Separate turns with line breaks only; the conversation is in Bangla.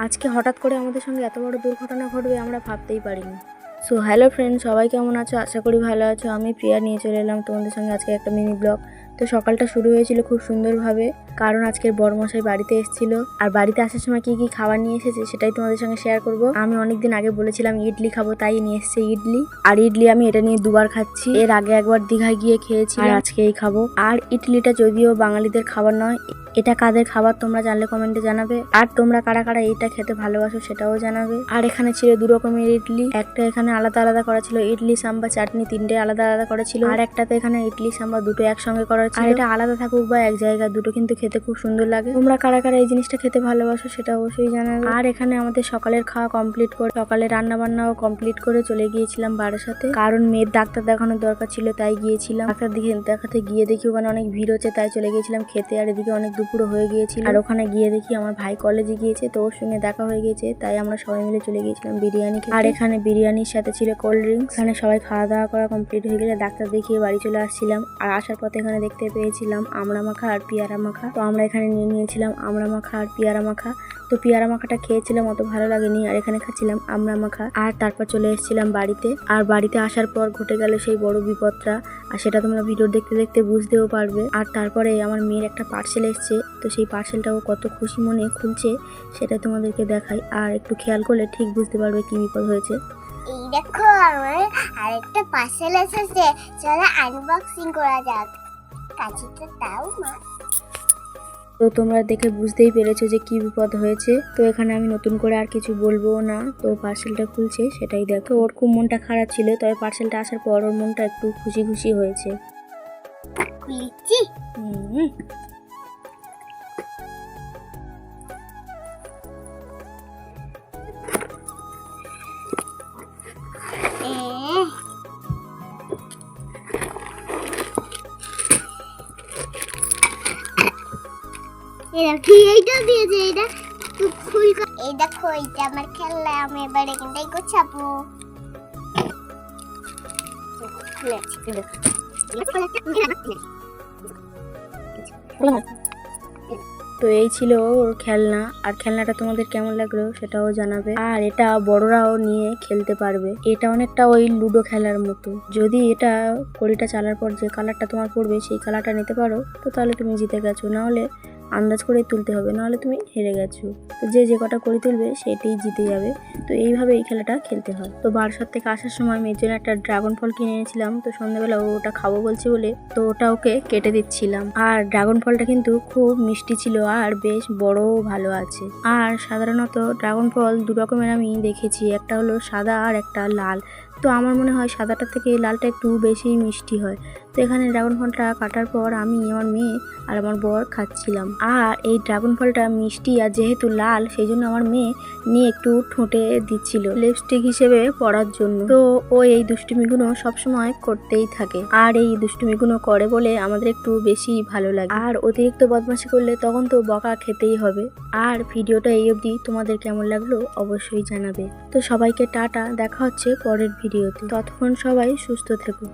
আজকে হঠাৎ করে আমাদের সঙ্গে এত বড় দুর্ঘটনা ঘটবে আমরা ভাবতেই পারিনি। সো হ্যালো ফ্রেন্ডস, সবাই কেমন আছো? আশা করি ভালো আছো। আমি প্রিয়া নিয়ে চলে এলাম তোমাদের সঙ্গে আজকে একটা মিনি ব্লগ। তো সকালটা শুরু হয়েছিল খুব সুন্দরভাবে, কারণ আজকের বড়মশাই বাড়িতে এসেছিল। আর বাড়িতে আসার সময় কি কি খাবার নিয়ে এসেছে সেটাই তোমাদের সঙ্গে শেয়ার করব। আমি অনেকদিন আগে বলেছিলাম ইডলি খাবো, তাই নিয়ে এসেছে ইডলি। আর ইডলি আমি এটা নিয়ে দুবার খাচ্ছি। এর আগে একবার দীঘায় গিয়ে খেয়েছি, আর আজকেই খাবো। আর ইডলিটা যদিও বাঙালিদের খাবার নয়, এটা কাদের খাবার তোমরা জানলে কমেন্টে জানাবে। আর তোমরা কারা কারা এইটা খেতে ভালোবাসো সেটাও জানাবে। আর এখানে ছিল দু রকমের ইডলি, একটা এখানে আলাদা আলাদা করা ছিল, ইডলি সাম্বার চাটনি তিনটে আলাদা আলাদা করা ছিল। আর একটাতে এখানে ইডলি সাম্বার দুটো একসঙ্গে করা ছিল। আর এটা আলাদা থাকুক বা এক জায়গায়, দুটো কিন্তু খেতে খুব সুন্দর লাগে। তোমরা কারা কারা এই জিনিসটা খেতে ভালোবাসো সেটা অবশ্যই জানাবে। আর এখানে আমাদের সকালের খাওয়া কমপ্লিট করে, সকালে রান্না বান্নাও কমপ্লিট করে চলে গিয়েছিলাম বারাসাতে, কারণ মেয়ের ডাক্তার দেখানোর দরকার ছিল, তাই গিয়েছিলাম। ডাক্তার দেখাতে গিয়ে দেখি ওখানে অনেক ভিড় হচ্ছে, তাই চলে গিয়েছিলাম খেতে। আর এদিকে অনেক দুপুরও হয়ে গিয়েছিল। আর ওখানে গিয়ে দেখি আমার ভাই কলেজে গিয়েছে, তো ওর সঙ্গে দেখা হয়ে গেছে, তাই আমরা সবাই মিলে চলে গিয়েছিলাম বিরিয়ানি খেতে। আর এখানে বিরিয়ানির সাথে ছিল কোল্ড ড্রিঙ্কস। এখানে সবাই খাওয়া দাওয়া করা কমপ্লিট হয়ে গেলে ডাক্তার দেখিয়ে বাড়ি চলে আসছিলাম। আর আসার পথে এখানে দেখতে পেয়েছিলাম আমড়া মাখা আর পেয়ারা মাখা, তো আমরা এখানে নিয়ে নিয়েছিলাম আমড়া মাখা আর পেয়ারা মাখা। তো পেয়ারা মাখাটা খেয়েছিলাম, অত ভালো লাগেনি, আর এখানে খাচ্ছিলাম আমড়া মাখা। আর তারপর চলে এসেছিলাম বাড়িতে। আর বাড়িতে আসার পর ঘটে গেল সেই বড় বিপদটা, আর সেটা তোমরা ভিডিও দেখতে দেখতে বুঝতেও পারবে। আর তারপরে আমার মেয়ের একটা পার্সেল এসছে, তো সেই পার্সেলটাও কত খুশি মনে খুলছে সেটা তোমাদেরকে দেখাই। আর একটু খেয়াল করলে ঠিক বুঝতে পারবে কি বিপদ হয়েছে।
এই দেখো আমার আরেকটা পার্সেল এসেছে, চলো আনবক্সিং করা যাক। কাঁচিটা দাও মা।
তো তোমরা দেখে বুঝতেই পেরেছো যে কি বিপদ হয়েছে। তো এখানে আমি নতুন করে আর কিছু বলবো না। তো পার্সেলটা খুলছে সেটাই দেখো। ওর খুব মনটা খারাপ ছিল, তবে পার্সেলটা আসার পর ওর মনটা একটু খুশি খুশি হয়েছে।
খুলেছি। এইটা দিয়েছে, এটা খুল। এই দেখো এইটা আমার খেলনা, আমি এবার এখানটাই গোছাবো।
তো এই ছিল ওর খেলনা। আর খেলনাটা তোমাদের কেমন লাগলো সেটাও জানাবে। আর এটা বড়রাও নিয়ে খেলতে পারবে, এটা অনেকটা ওই লুডো খেলার মতো। যদি এটা কড়িটা চালার পর যে কালারটা তোমার পড়বে সেই কালারটা নিতে পারো, তো তাহলে তুমি জিতে গেছো। নাহলে আন্দাজ করে তুলতে হবে, নাহলে তুমি হেরে গেছো। তো যে কটা কড়ি তুলবে সেটাই জিতে যাবে। তো এইভাবে এই খেলাটা খেলতে হয়। তো বারাসাত থেকে আসার সময় মেয়ের জন্য একটা ড্রাগন ফল কিনে এনেছিলাম। তো সন্ধ্যাবেলা ওটা খাবো বলছে বলে তো ওটা ওকে কেটে দিচ্ছিলাম। আর ড্রাগন ফলটা কিন্তু খুব মিষ্টি ছিল, আর বেশ বড়ও ভালো আছে। আর সাধারণত ড্রাগন ফল দু রকমের আমি দেখেছি, একটা হলো সাদা আর একটা লাল। তো আমার মনে হয় সাদাটা থেকে লালটা একটু বেশি মিষ্টি হয়। তো এখানে ড্রাগন ফলটা কাটার পর আমি, আমার মেয়ে আর আমার বর খাচ্ছিলাম। আর এই ড্রাগন ফলটা মিষ্টি আর যেহেতু লাল, সেই জন্য আমার মেয়ে নিয়ে একটু ঠোঁটে দিচ্ছিল লিপস্টিক হিসেবে পরার জন্য। তো ও এই দুষ্টুমিগুলো সবসময় করতেই থাকে, আর এই দুষ্টুমিগুলো করে বলে আমাদের একটু বেশি ভালো লাগে। আর অতিরিক্ত বদমাশি করলে তখন তো বকা খেতেই হবে। আর ভিডিওটা এই অবধি তোমাদের কেমন লাগলো অবশ্যই জানাবে। তো সবাইকে টাটা, দেখা হচ্ছে পরের ভিডিওতে। ততক্ষণ সবাই সুস্থ থেকো।